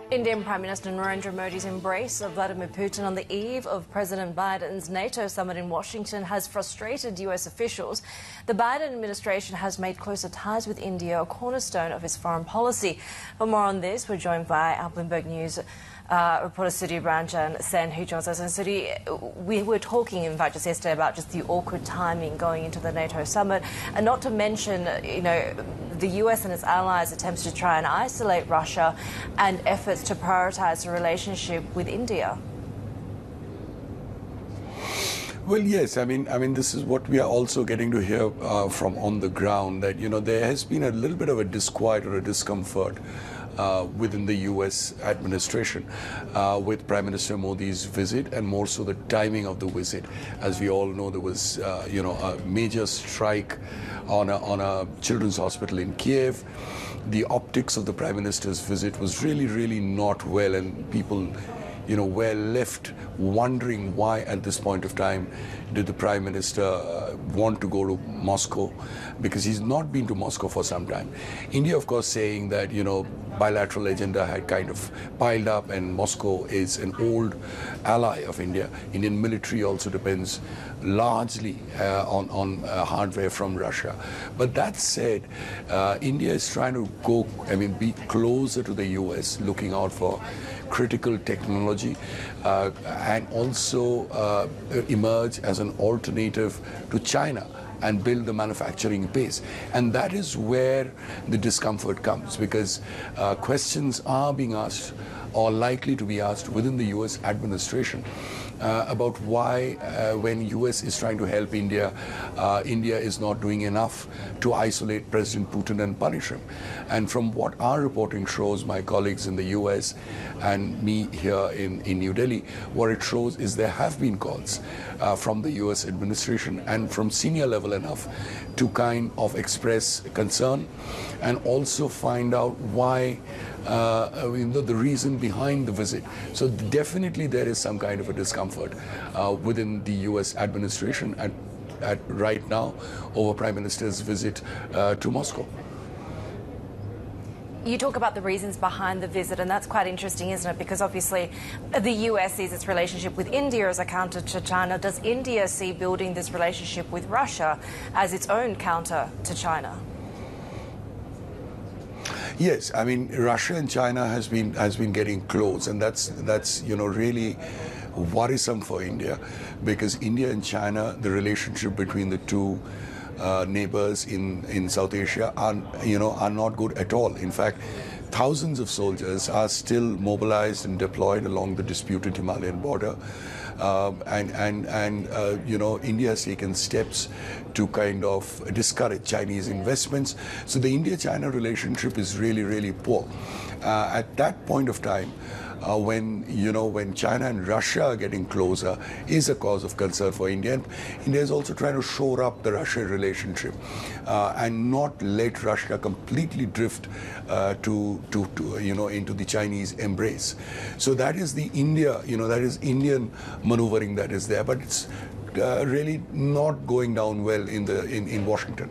Indian Prime Minister Narendra Modi's embrace of Vladimir Putin on the eve of President Biden's NATO summit in Washington has frustrated US officials. The Biden administration has made closer ties with India a cornerstone of its foreign policy. For more on this, we're joined by our Bloomberg News reporter Sudhi Ranjan Sen, who joins us. And Sudhi, we were talking, in fact, just yesterday about just the awkward timing going into the NATO summit, and not to mention, the US and its allies' attempts to try and isolate Russia and efforts to prioritise the relationship with India. Well, yes. I mean, this is what we are also getting to hear from on the ground, that, there has been a little bit of a disquiet or a discomfort within the U.S. administration with Prime Minister Modi's visit, and more so the timing of the visit. As we all know, there was, a major strike on a children's hospital in Kiev. The optics of the Prime Minister's visit was really not well, and people were left wondering why at this point of time did the Prime Minister want to go to Moscow, because he's not been to Moscow for some time. India, of course, saying that, bilateral agenda had kind of piled up, and Moscow is an old ally of India. Indian military also depends largely on hardware from Russia. But that said, India is trying to be closer to the US, looking out for critical technology, and also emerge as an alternative to China and build the manufacturing base. And that is where the discomfort comes, because questions are being asked, or likely to be asked, within the US administration about why, when US is trying to help India, India is not doing enough to isolate President Putin and punish him. And from what our reporting shows, my colleagues in the US and me here in New Delhi, what it shows is there have been calls from the US administration and from senior level enough to kind of express concern and also find out why, the reason behind the visit. So definitely there is some kind of a discomfort within the US administration at right now over Prime Minister's visit to Moscow. You talk about the reasons behind the visit, and that's quite interesting, isn't it? Because obviously the US sees its relationship with India as a counter to China. Does India see building this relationship with Russia as its own counter to China? Yes, Russia and China has been getting close, and that's really worrisome for India, because India and China, the relationship between the two neighbors in South Asia are not good at all. In fact, thousands of soldiers are still mobilized and deployed along the disputed Himalayan border. India has taken steps to kind of discourage Chinese investments. So the India-China relationship is really poor. At that point of time, when China and Russia are getting closer, is a cause of concern for India. And India is also trying to shore up the Russia relationship and not let Russia completely drift into the Chinese embrace. So that is the Indian maneuvering that is there, but it's really not going down well in Washington.